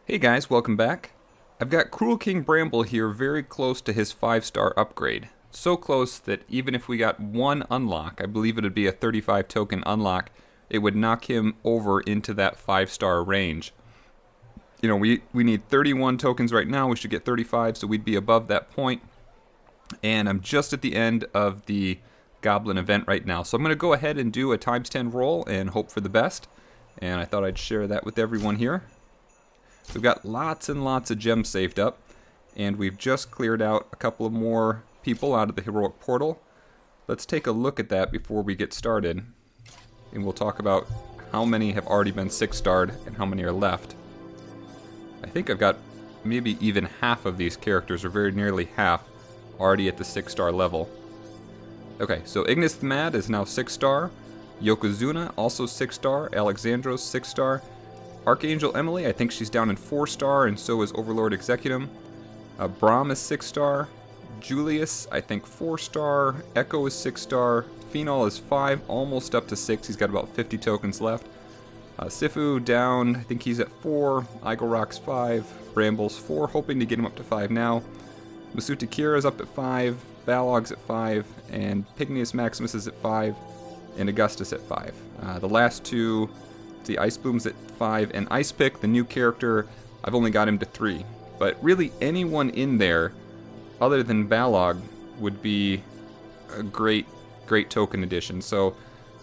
Hey guys, welcome back. I've got Cruel King Bramble here very close to his 5-star upgrade. So close that even if we got one unlock, I believe it would be a 35 token unlock, it would knock him over into that 5-star range. You know, we need 31 tokens right now, we should get 35, so we'd be above that point. And I'm just at the end of the Goblin event right now, so I'm going to go ahead and do a times 10 roll and hope for the best. And I thought I'd share that with everyone here. We've got lots and lots of gems saved up, and we've just cleared out a couple of more people out of the heroic portal. Let's take a look at that before we get started, and we'll talk about how many have already been 6-starred and how many are left. I think I've got maybe even half of these characters, or very nearly half, already at the 6-star level. Okay, so Ignis the Mad is now 6-star, Yokozuna also 6-star, Alexandros 6-star, Archangel Emily, I think she's down in 4-star, and so is Overlord Executum. Brahm is 6-star. Julius, I think 4-star. Echo is 6-star. Phenol is 5, almost up to 6. He's got about 50 tokens left. Sifu down, I think he's at 4. Igorok's 5. Bramble's 4, hoping to get him up to 5 now. Masuta Kira's up at 5. Balog's at 5. And Pygnius Maximus is at 5. And Augustus at 5. The last two, the Ice Bloom's at 5, and Ice Pick, the new character, I've only got him to 3. But really, anyone in there, other than Balog, would be a great token addition. So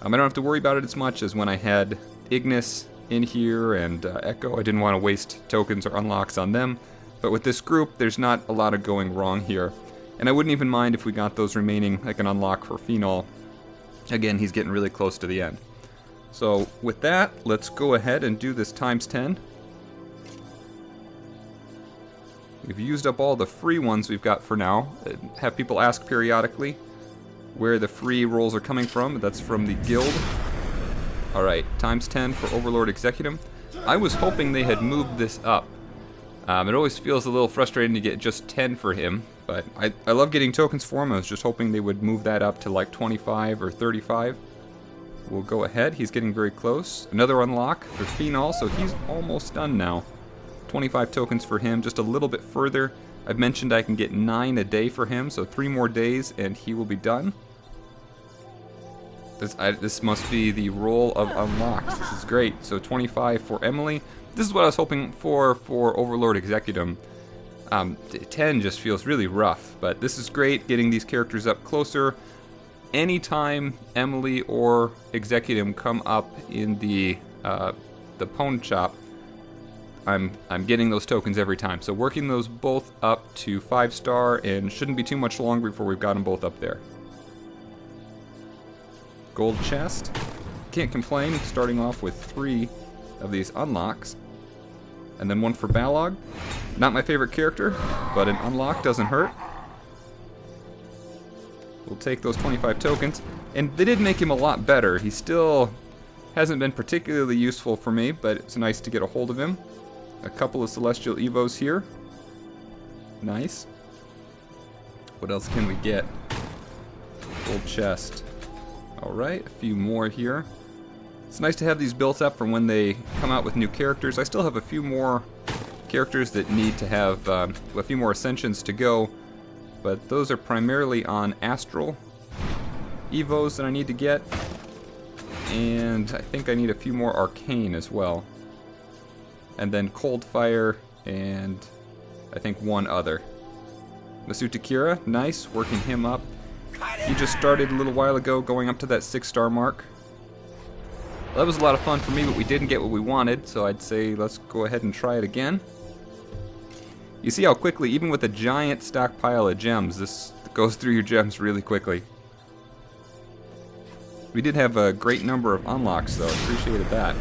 I don't have to worry about it as much as when I had Ignis in here and Echo. I didn't want to waste tokens or unlocks on them. But with this group, there's not a lot of going wrong here. And I wouldn't even mind if we got those remaining, like an unlock for Phenol. Again, he's getting really close to the end. So with that, let's go ahead and do this times 10. We've used up all the free ones we've got for now. Have people ask periodically where the free rolls are coming from. That's from the guild. Alright, times 10 for Overlord Executum. I was hoping they had moved this up. It always feels a little frustrating to get just 10 for him, but I love getting tokens for him. I was just hoping they would move that up to like 25 or 35. We'll go ahead. He's getting very close. Another unlock for Phenol, so he's almost done now. 25 tokens for him, just a little bit further. I've mentioned I can get 9 a day for him, so 3 more days and he will be done. This must be the roll of unlocks. This is great. So 25 for Emily. This is what I was hoping for Overlord Executum. 10 just feels really rough, but this is great, getting these characters up closer. Anytime Emily or Executum come up in the pawn shop, I'm getting those tokens every time. So working those both up to 5-star, and shouldn't be too much longer before we've got them both up there. Gold chest. Can't complain, starting off with 3 of these unlocks. And then one for Balog. Not my favorite character, but an unlock doesn't hurt. We'll take those 25 tokens, and they did make him a lot better. He still hasn't been particularly useful for me, but it's nice to get a hold of him. A couple of Celestial Evos here. Nice. What else can we get? Gold chest. Alright, a few more here. It's nice to have these built up from when they come out with new characters. I still have a few more characters that need to have a few more Ascensions to go. But those are primarily on Astral Evos that I need to get. And I think I need a few more Arcane as well. And then Cold Fire, and I think one other. Masuta Kira, nice, working him up. He just started a little while ago, going up to that 6-star mark. Well, that was a lot of fun for me, but we didn't get what we wanted, so I'd say let's go ahead and try it again. You see how quickly, even with a giant stockpile of gems, this goes through your gems really quickly. We did have a great number of unlocks, though. Appreciated that.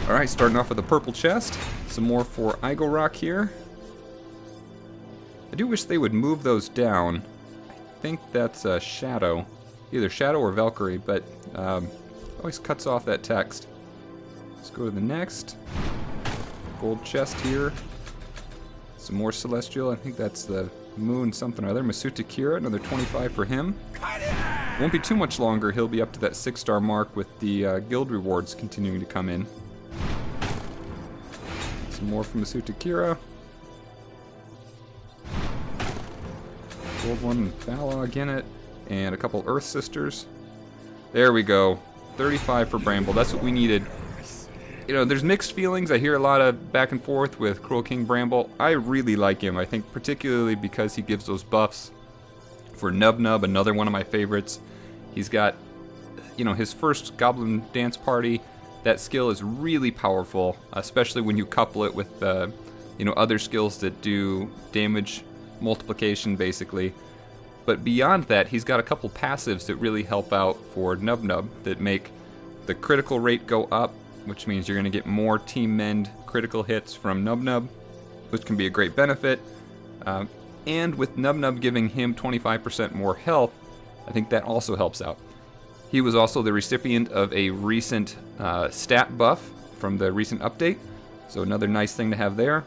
Alright, starting off with a purple chest. Some more for Igorok here. I do wish they would move those down. I think that's a Shadow. Either Shadow or Valkyrie, but always cuts off that text. Let's go to the next. Gold chest here. Some more Celestial. I think that's the Moon something or other. Masuta Kira, another 25 for him. Won't be too much longer. He'll be up to that 6-star mark with the guild rewards continuing to come in. Some more from Masutakira. Gold one with Balog in it. And a couple Earth Sisters. There we go. 35 for Bramble. That's what we needed. You know, there's mixed feelings. I hear a lot of back and forth with Cruel King Bramble. I really like him. I think particularly because he gives those buffs for Nub Nub, another one of my favorites. He's got, you know, his first Goblin Dance Party. That skill is really powerful, especially when you couple it with, you know, other skills that do damage multiplication, basically. But beyond that, he's got a couple passives that really help out for Nub Nub that make the critical rate go up, which means you're going to get more Team Mend critical hits from Nub Nub, which can be a great benefit. And with Nub Nub giving him 25% more health, I think that also helps out. He was also the recipient of a recent stat buff from the recent update, so another nice thing to have there.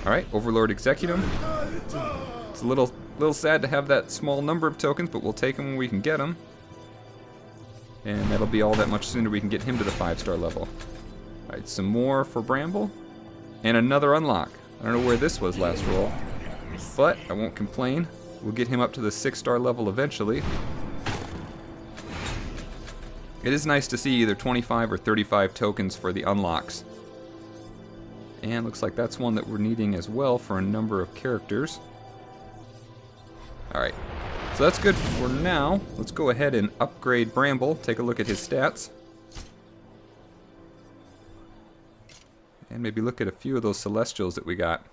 Alright, Overlord Executum. It's a little sad to have that small number of tokens, but we'll take them when we can get them. And that'll be all that much sooner we can get him to the 5-star level. Alright, some more for Bramble. And another unlock. I don't know where this was last roll, but I won't complain. We'll get him up to the 6-star level eventually. It is nice to see either 25 or 35 tokens for the unlocks. And looks like that's one that we're needing as well for a number of characters. Alright, so that's good for now. Let's go ahead and upgrade Bramble, take a look at his stats. And maybe look at a few of those Celestials that we got.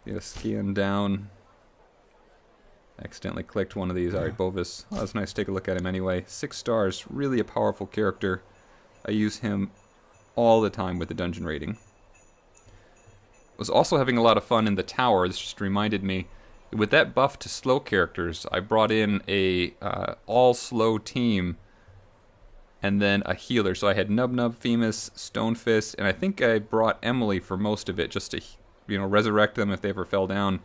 Get a scan down. Accidentally clicked one of these. Alright, Bovis. Oh, that's nice to take a look at him anyway. 6 stars, really a powerful character. I use him all the time with the dungeon rating. Was also having a lot of fun in the tower. This just reminded me. With that buff to slow characters, I brought in a all-slow team and then a healer. So I had Nub Nub, Femus, Stonefist, and I think I brought Emily for most of it just to, you know, resurrect them if they ever fell down.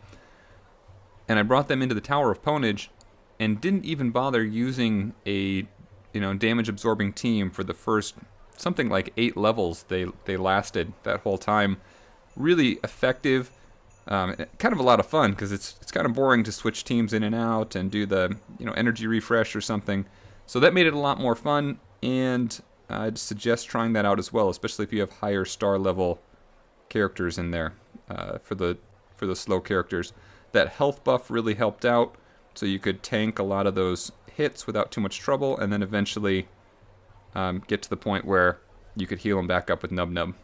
And I brought them into the Tower of Ponage and didn't even bother using a, you know, damage-absorbing team for the first something like 8 levels they lasted that whole time. Really effective. Kind of a lot of fun because it's kind of boring to switch teams in and out and do the, you know, energy refresh or something. So that made it a lot more fun, and I'd suggest trying that out as well, especially if you have higher star level characters in there for the slow characters. That health buff really helped out, so you could tank a lot of those hits without too much trouble, and then eventually get to the point where you could heal them back up with Nub Nub.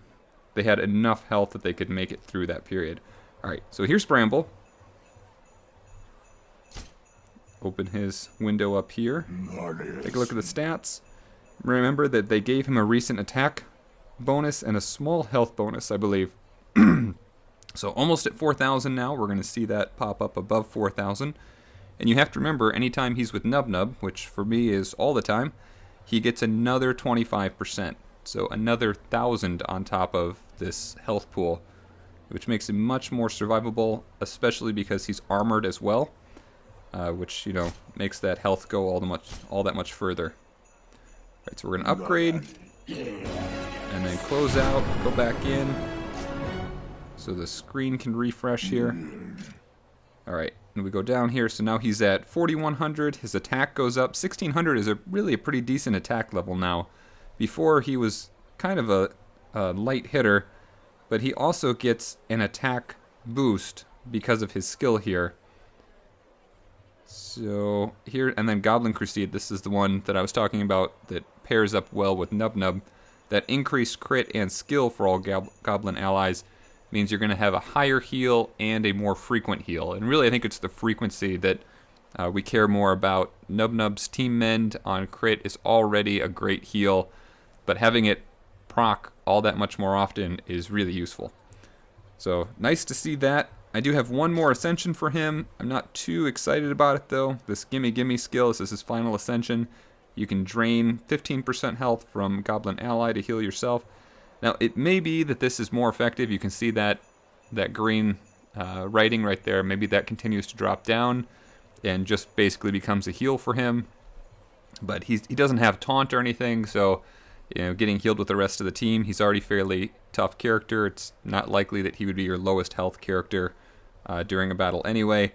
They had enough health that they could make it through that period. Alright, so here's Bramble. Open his window up here. Take a look at the stats. Remember that they gave him a recent attack bonus and a small health bonus, I believe. So almost at 4,000 now. We're going to see that pop up above 4,000. And you have to remember, anytime he's with Nub Nub, which for me is all the time, he gets another 25%. So another 1,000 on top of this health pool, which makes him much more survivable, especially because he's armored as well, which, you know, makes that health go all that much further. Alright, so we're going to upgrade, and then close out, go back in, so the screen can refresh here. Alright, and we go down here, so now he's at 4,100, his attack goes up. 1,600 is really a pretty decent attack level now. Before, he was kind of a light hitter, but he also gets an attack boost because of his skill here. So here, and then Goblin Crusade, this is the one that I was talking about that pairs up well with Nub Nub. That increased crit and skill for all Goblin allies means you're going to have a higher heal and a more frequent heal. And really, I think it's the frequency that we care more about. Nub Nub's Team Mend on crit is already a great heal, but having it proc all that much more often is really useful. So nice to see that. I do have one more Ascension for him. I'm not too excited about it though. This Gimme Gimme skill, this is his final Ascension. You can drain 15% health from Goblin Ally to heal yourself. Now it may be that this is more effective. You can see that green writing right there. Maybe that continues to drop down and just basically becomes a heal for him. But he doesn't have taunt or anything, so getting healed with the rest of the team. He's already fairly tough character. It's not likely that he would be your lowest health character during a battle anyway.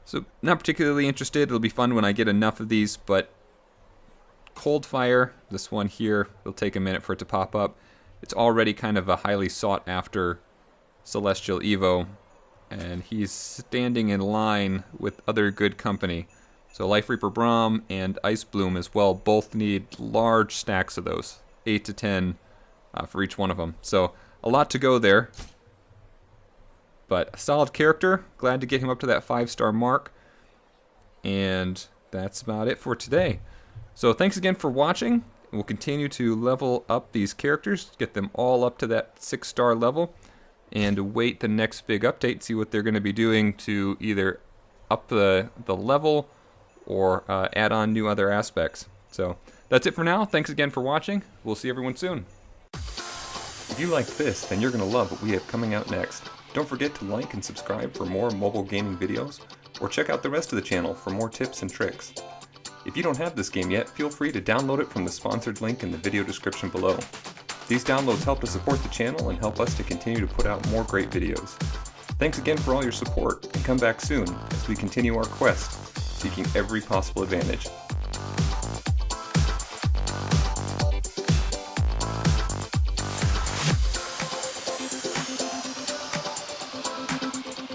So not particularly interested. It'll be fun when I get enough of these, but Cold Fire, this one here, it'll take a minute for it to pop up. It's already kind of a highly sought after Celestial Evo, and he's standing in line with other good company. So Life Reaper Braum and Ice Bloom as well both need large stacks of those, 8 to 10 for each one of them. So a lot to go there. But a solid character. Glad to get him up to that 5-star mark. And that's about it for today. So thanks again for watching. We'll continue to level up these characters, get them all up to that 6-star level, and await the next big update, see what they're going to be doing to either up the level or add on new other aspects. So that's it for now. Thanks again for watching. We'll see everyone soon. If you liked this, then you're going to love what we have coming out next. Don't forget to like and subscribe for more mobile gaming videos, or check out the rest of the channel for more tips and tricks. If you don't have this game yet, feel free to download it from the sponsored link in the video description below. These downloads help to support the channel and help us to continue to put out more great videos. Thanks again for all your support, and come back soon as we continue our quest, seeking every possible advantage.